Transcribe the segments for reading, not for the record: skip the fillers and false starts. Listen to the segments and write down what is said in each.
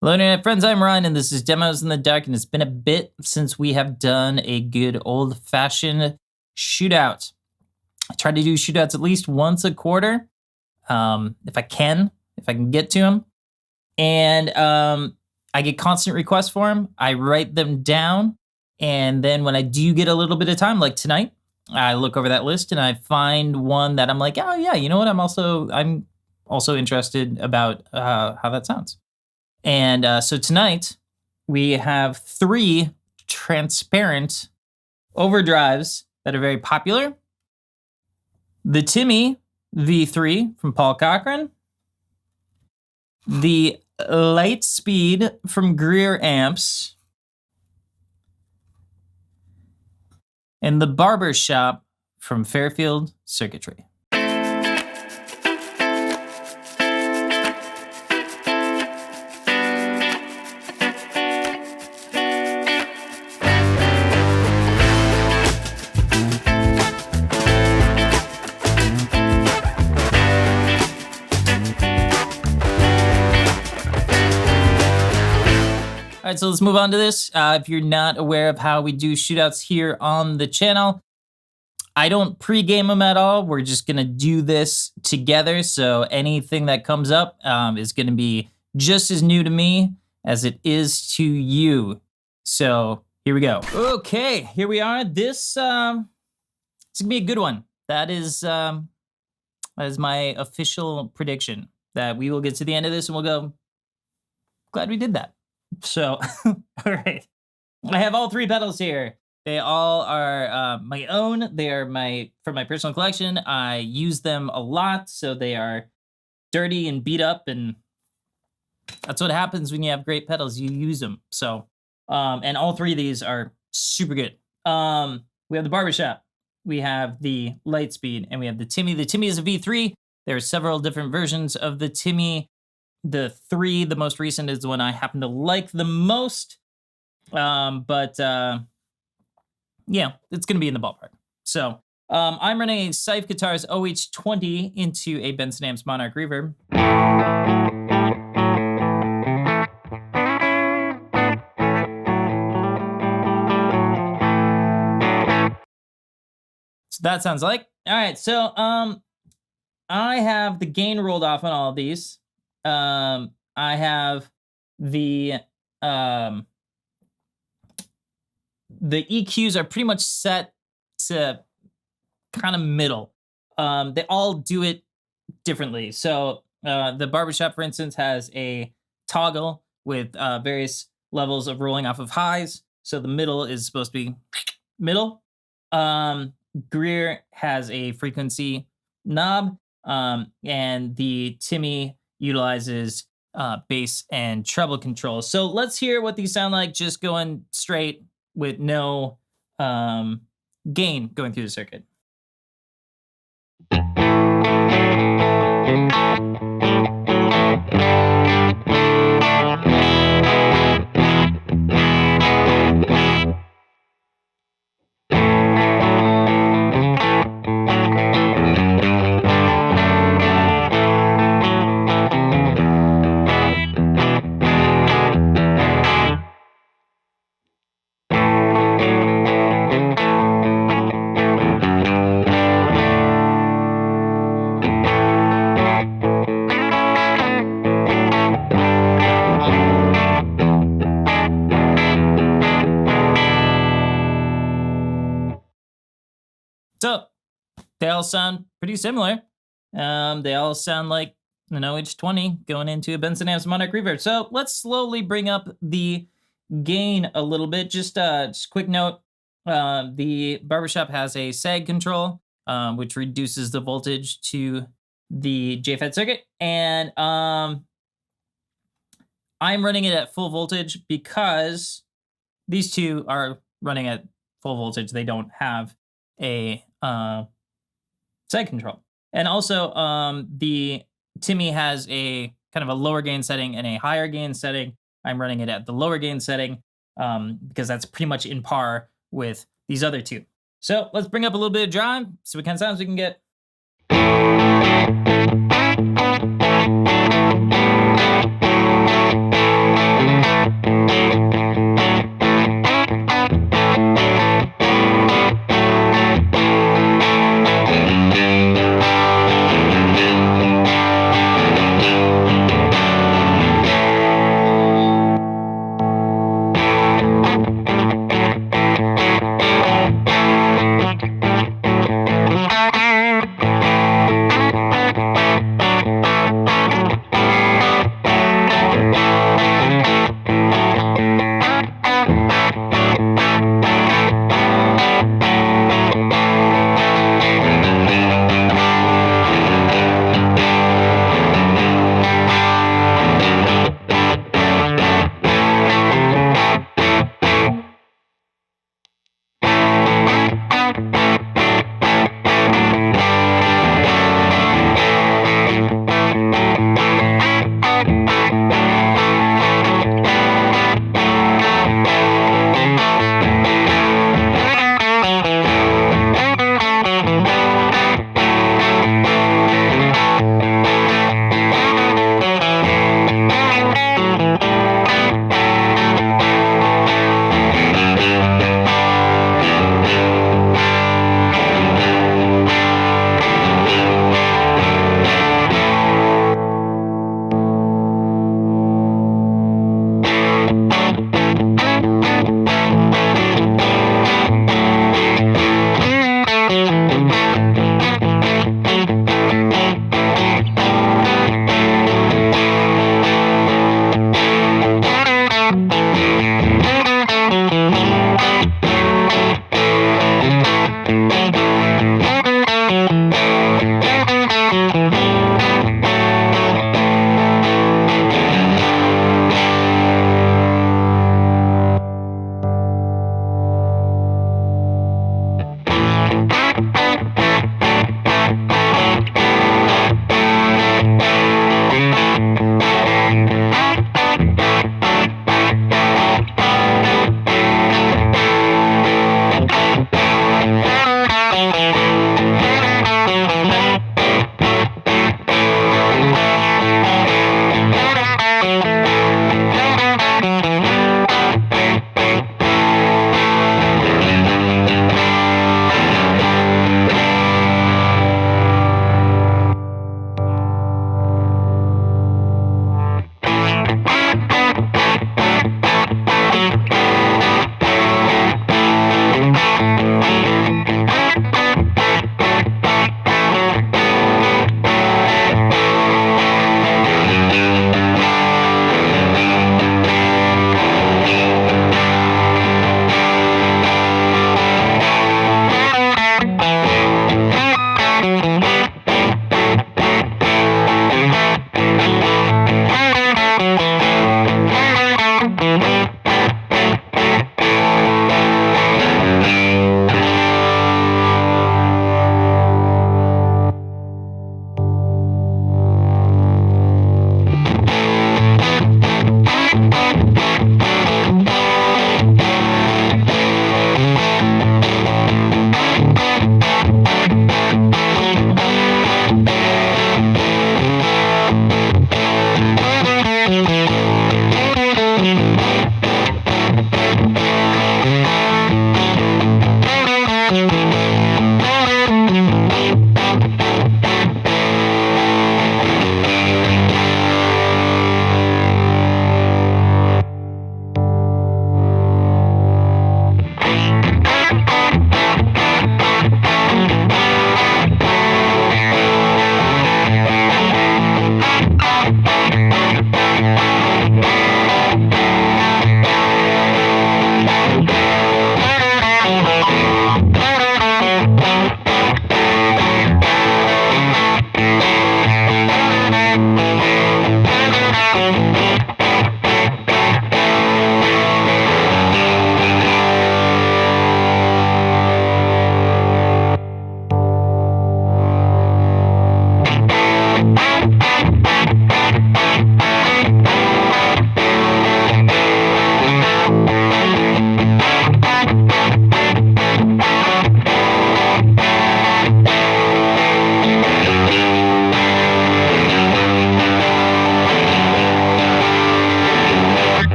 Hello, Internet friends. I'm Ryan, and this is Demos in the Dark. And it's been a bit since we have done a good old-fashioned shootout. I try to do shootouts at least once a quarter, if I can get to them. And I get constant requests for them. I write them down, and then when I do get a little bit of time, like tonight, I look over that list and I find one that I'm like, oh yeah, you know what? I'm also interested about how that sounds. And so tonight we have 3 transparent overdrives that are very popular. The Timmy V3 from Paul Cochran, the Lightspeed from Greer Amps, and the Barbershop from Fairfield Circuitry. All right, so let's move on to this. If you're not aware of how we do shootouts here on the channel, I don't pre-game them at all. We're just gonna do this together. So anything that comes up is gonna be just as new to me as it is to you. So here we go. Okay, here we are. This it's gonna be a good one. That is my official prediction, that we will get to the end of this and we'll go, glad we did that. So, all right. I have all 3 pedals here. They all are my own. They are from my personal collection. I use them a lot, so they are dirty and beat up, and that's what happens when you have great pedals. You use them. So, and all 3 of these are super good. We have the Barbershop, we have the Lightspeed, and we have the Timmy. The Timmy is a V3. There are several different versions of the Timmy. The most recent, is the one I happen to like the most. Yeah, it's going to be in the ballpark. So I'm running a Seuf Guitars OH20 into a Benson Amps Monarch Reverb. So that sounds like. All right, so I have the gain rolled off on all of these. I have the EQs are pretty much set to kind of middle. They all do it differently. So the Barbershop, for instance, has a toggle with various levels of rolling off of highs. So the middle is supposed to be middle. Greer has a frequency knob, and the Timmy utilizes bass and treble control. So let's hear what these sound like just going straight with no gain going through the circuit. So they all sound pretty similar. They all sound like an OH20 going into a Benson Amps Monarch Reverb. So let's slowly bring up the gain a little bit. Just a quick note, the Barbershop has a sag control, which reduces the voltage to the JFET circuit. And I'm running it at full voltage because these 2 are running at full voltage. They don't have a sag control. And also the Timmy has a kind of a lower gain setting and a higher gain setting. I'm running it at the lower gain setting because that's pretty much in par with these other 2. So let's bring up a little bit of drive, see what kind of sounds we can get.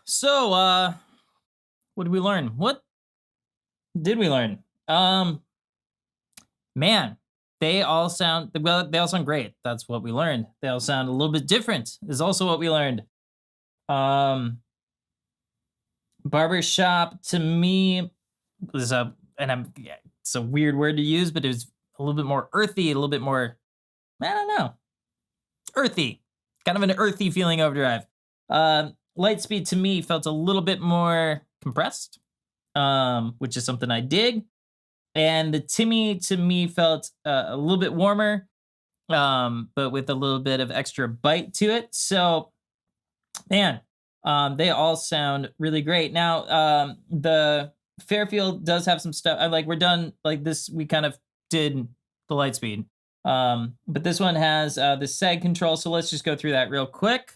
So, what did we learn? What did we learn? Man, they all sound well. They all sound great. That's what we learned. They all sound a little bit different. Is also what we learned. Um, Barbershop to me was a, and I'm yeah, it's a weird word to use, but it was a little bit more earthy, a little bit more. I don't know, earthy, kind of an earthy feeling overdrive. Lightspeed to me felt a little bit more compressed, which is something I dig. And the Timmy to me felt a little bit warmer, but with a little bit of extra bite to it. So, man, they all sound really great. Now, the Fairfield does have some stuff. I like we're done like this. We kind of did the Lightspeed. But this one has the seg control. So let's just go through that real quick.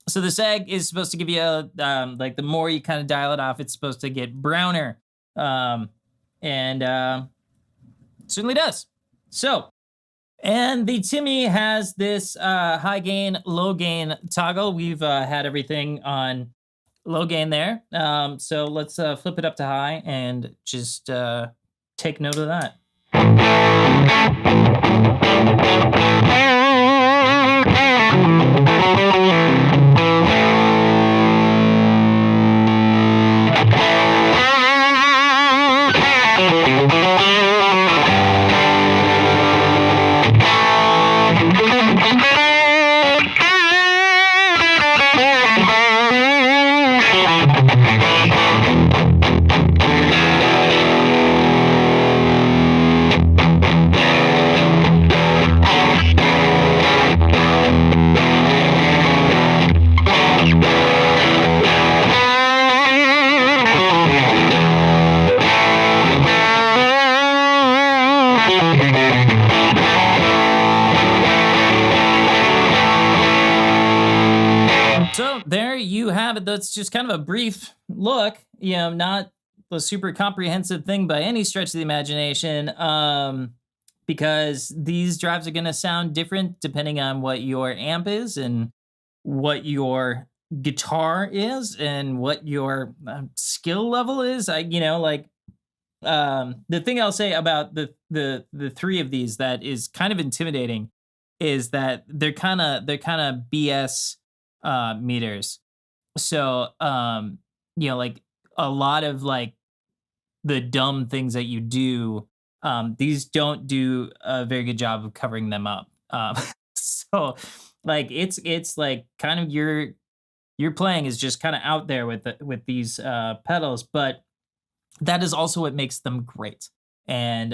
So the seg is supposed to give you like the more you kind of dial it off, it's supposed to get browner, and certainly does. So, and the Timmy has this high gain, low gain toggle. We've had everything on low gain there. So let's flip it up to high and just take note of that. So there you have it. That's just kind of a brief look, you know, not a super comprehensive thing by any stretch of the imagination, because these drives are going to sound different depending on what your amp is and what your guitar is and what your skill level is. The thing I'll say about the three of these that is kind of intimidating is that they're kind of BS meters. So like a lot of like the dumb things that you do, these don't do a very good job of covering them up. So like it's like kind of your playing is just kind of out there with these pedals, but that is also what makes them great. And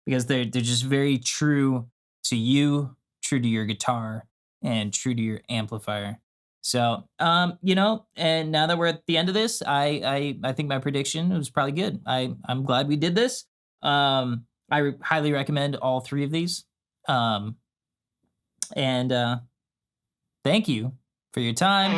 because they're just very true to you, true to your guitar, and true to your amplifier. So, and now that we're at the end of this, I think my prediction was probably good. I'm glad we did this. I highly recommend all three of these. And thank you for your time.